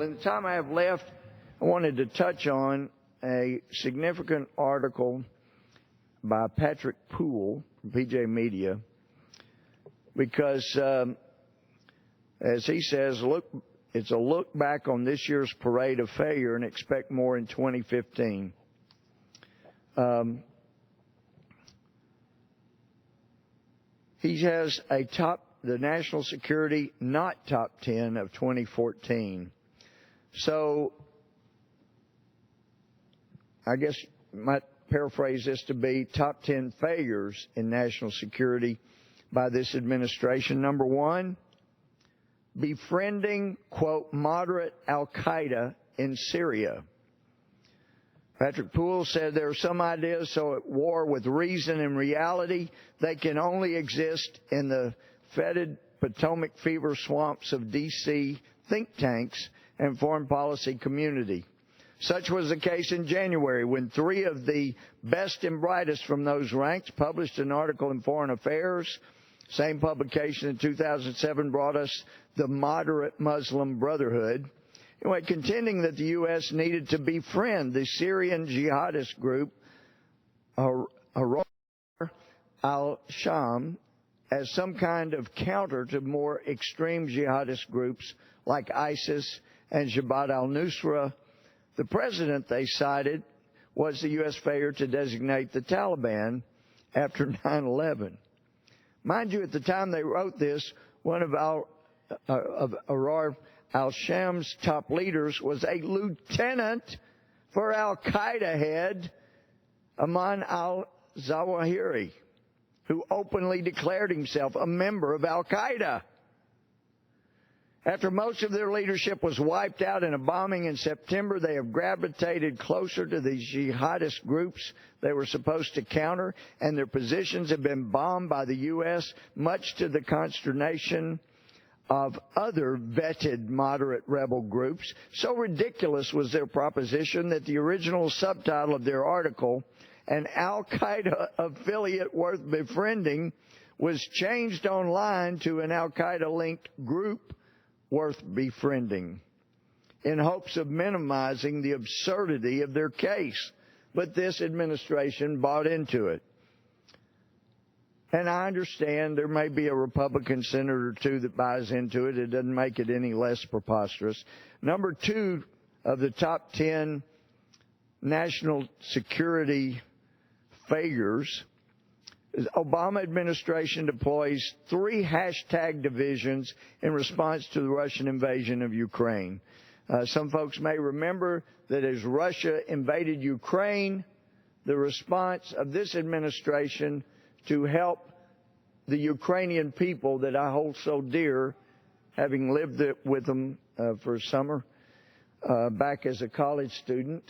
In the time I have left, I wanted to touch on a significant article by Patrick Poole from PJ Media because, as he says, it's a look back on this year's parade of failure and expect more in 2015. He has the national security not top 10 of 2014. So I guess you might paraphrase this to be top 10 failures in national security by this administration. Number one, befriending, quote, moderate al-Qaeda in Syria. Patrick Poole said there are some ideas so at war with reason and reality, they can only exist in the fetid Potomac fever swamps of D.C. think tanks and foreign policy community. Such was the case in January when three of the best and brightest from those ranks published an article in Foreign Affairs. Same publication in 2007 brought us the Moderate Muslim Brotherhood, anyway, contending that the U.S. needed to befriend the Syrian jihadist group Ahrar al-Sham as some kind of counter to more extreme jihadist groups like ISIS and Jabhat al-Nusra. The president, they cited, was the U.S. failure to designate the Taliban after 9/11. Mind you, at the time they wrote this, one of Ahrar al-Sham's top leaders was a lieutenant for al-Qaeda head, Ayman al-Zawahiri, who openly declared himself a member of al-Qaeda. After most of their leadership was wiped out in a bombing in September, they have gravitated closer to the jihadist groups they were supposed to counter, and their positions have been bombed by the U.S., much to the consternation of other vetted moderate rebel groups. So ridiculous was their proposition that the original subtitle of their article, "An al-Qaeda affiliate worth befriending," was changed online to "An al-Qaeda-linked group worth befriending," in hopes of minimizing the absurdity of their case. But this administration bought into it. And I understand there may be a Republican senator or two that buys into it. It doesn't make it any less preposterous. Number two of the top 10 national security failures is Obama administration deploys 3 hashtag divisions in response to the Russian invasion of Ukraine. Some folks may remember that as Russia invaded Ukraine, the response of this administration to help the Ukrainian people that I hold so dear, having lived with them for a summer back as a college student,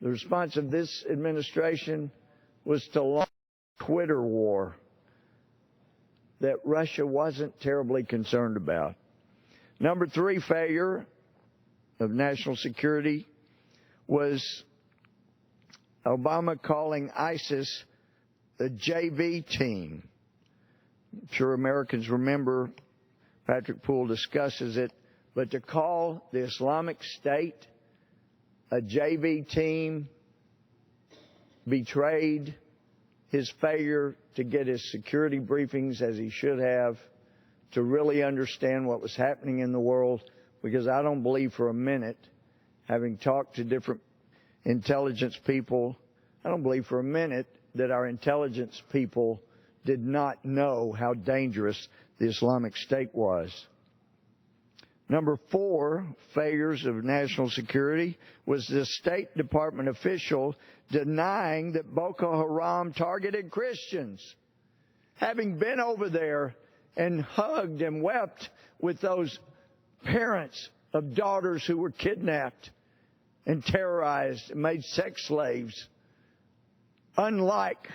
the response of this administration was to launch a Twitter war that Russia wasn't terribly concerned about. Number 3 failure of national security was Obama calling ISIS the JV team. I'm sure Americans remember, Patrick Poole discusses it, but to call the Islamic State a JV team betrayed his failure to get his security briefings as he should have, to really understand what was happening in the world, because I don't believe for a minute, having talked to different intelligence people, I don't believe for a minute that our intelligence people did not know how dangerous the Islamic State was. Number 4 failures of national security was the State Department official denying that Boko Haram targeted Christians. Having been over there and hugged and wept with those parents of daughters who were kidnapped and terrorized and made sex slaves, unlike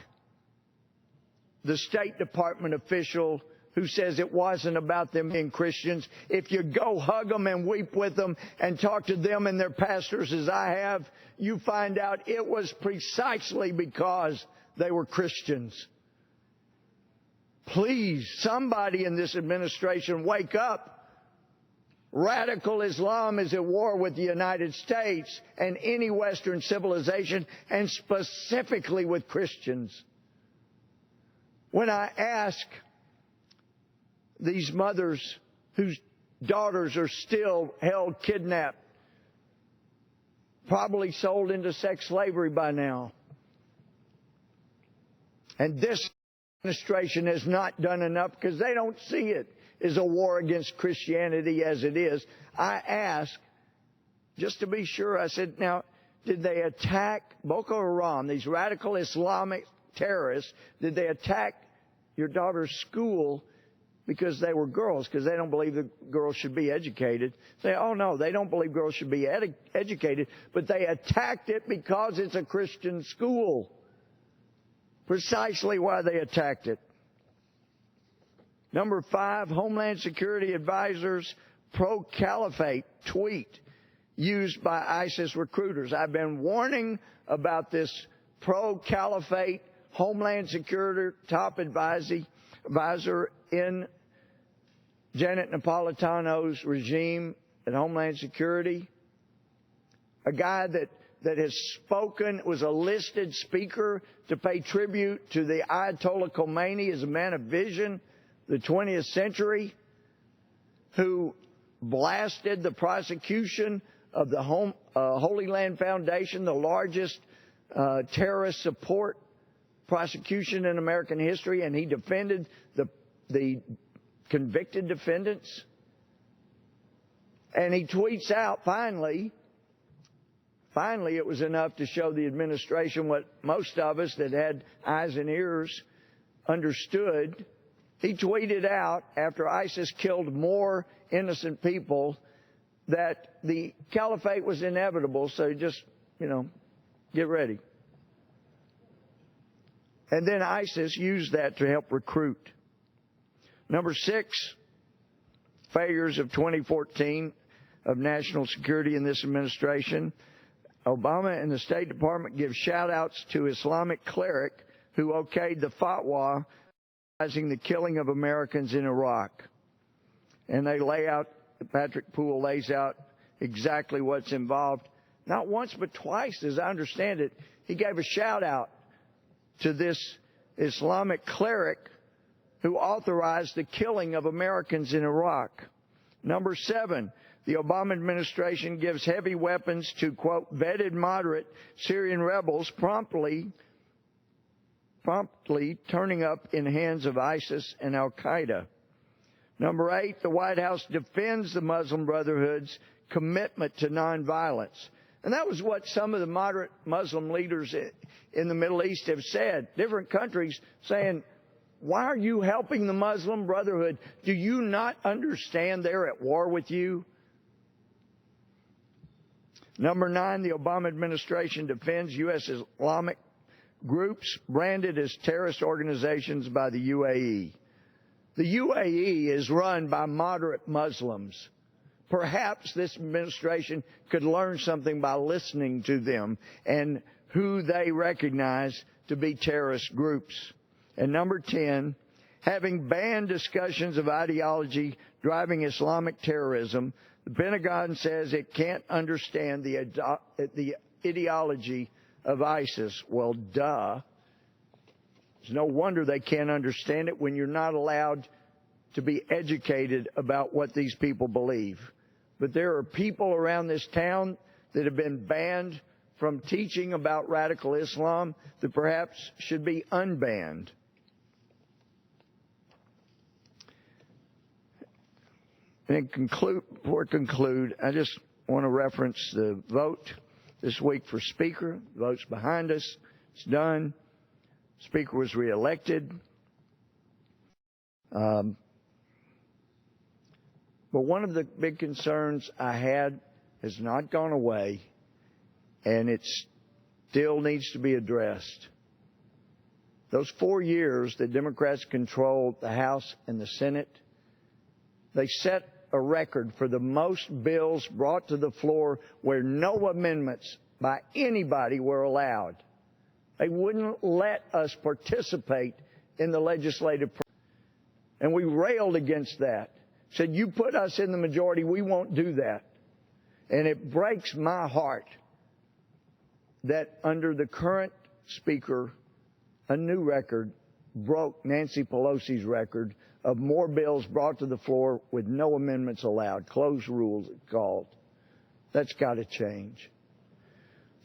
the State Department official who says it wasn't about them being Christians. If you go hug them and weep with them and talk to them and their pastors as I have, you find out it was precisely because they were Christians. Please, somebody in this administration, wake up. Radical Islam is at war with the United States and any Western civilization, and specifically with Christians. When I ask these mothers whose daughters are still held kidnapped, probably sold into sex slavery by now, and this administration has not done enough because they don't see it as a war against Christianity as it is. I asked, just to be sure, I said, now, did they attack Boko Haram, these radical Islamic terrorists, did they attack your daughter's school because they were girls, because they don't believe that girls should be educated? Say, oh no, they don't believe girls should be educated, but they attacked it because it's a Christian school. Precisely why they attacked it. Number 5, Homeland Security Advisor's pro-caliphate tweet used by ISIS recruiters. I've been warning about this pro-caliphate Homeland Security top advisor in Janet Napolitano's regime at Homeland Security. A guy that has spoken, was a listed speaker to pay tribute to the Ayatollah Khomeini as a man of vision, the 20th century, who blasted the prosecution of the Holy Land Foundation, the largest terrorist support prosecution in American history, and he defended the convicted defendants. And he tweets out, finally, it was enough to show the administration what most of us that had eyes and ears understood. He tweeted out, after ISIS killed more innocent people, that the caliphate was inevitable, so just, get ready. And then ISIS used that to help recruit. Number 6, failures of 2014 of national security in this administration. Obama and the State Department give shout-outs to Islamic cleric who okayed the fatwa the killing of Americans in Iraq. And they lay out, Patrick Poole lays out exactly what's involved. Not once but twice, as I understand it, he gave a shout-out to this Islamic cleric who authorized the killing of Americans in Iraq. Number 7, the Obama administration gives heavy weapons to, quote, vetted moderate Syrian rebels, promptly turning up in hands of ISIS and Al-Qaeda. Number 8, the White House defends the Muslim Brotherhood's commitment to nonviolence. And that was what some of the moderate Muslim leaders in the Middle East have said. Different countries saying, why are you helping the Muslim Brotherhood? Do you not understand they're at war with you? Number 9, the Obama administration defends U.S. Islamic groups branded as terrorist organizations by the UAE. The UAE is run by moderate Muslims. Perhaps this administration could learn something by listening to them and who they recognize to be terrorist groups. And number 10, having banned discussions of ideology driving Islamic terrorism, the Pentagon says it can't understand the ideology of ISIS. Well, duh. It's no wonder they can't understand it when you're not allowed to be educated about what these people believe. But there are people around this town that have been banned from teaching about radical Islam that perhaps should be unbanned. And before I conclude, I just want to reference the vote this week for Speaker. The vote's behind us. It's done. Speaker was reelected. But one of the big concerns I had has not gone away, and it still needs to be addressed. Those 4 years that Democrats controlled the House and the Senate, they set a record for the most bills brought to the floor where no amendments by anybody were allowed. They wouldn't let us participate in the legislative process. And we railed against that. said, you put us in the majority, we won't do that. And it breaks my heart that under the current Speaker, a new record broke Nancy Pelosi's record of more bills brought to the floor with no amendments allowed. Closed rules, it's called. That's got to change.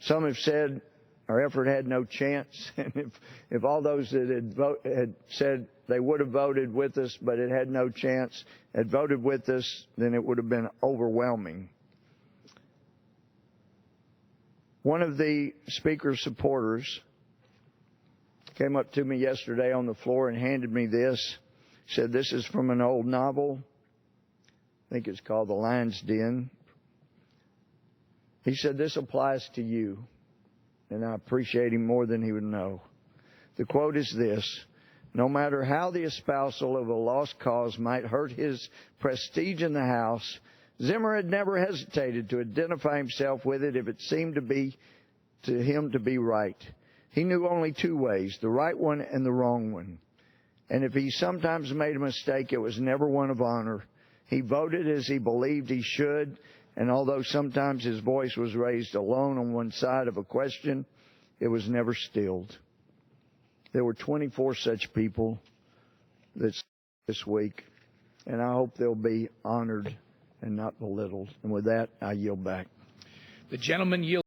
Some have said our effort had no chance. And if all those that had said they would have voted with us, but it had no chance, had voted with us, then it would have been overwhelming. One of the Speaker's supporters came up to me yesterday on the floor and handed me this. Said, this is from an old novel. I think it's called The Lion's Den. He said, this applies to you. And I appreciate him more than he would know. The quote is this: no matter how the espousal of a lost cause might hurt his prestige in the House, Zimmer had never hesitated to identify himself with it if it seemed to him to be right. He knew only two ways, the right one and the wrong one. And if he sometimes made a mistake, it was never one of honor. He voted as he believed he should, and although sometimes his voice was raised alone on one side of a question, it was never stilled. There were 24 such people this week, and I hope they'll be honored and not belittled. And with that, I yield back. The gentleman yields.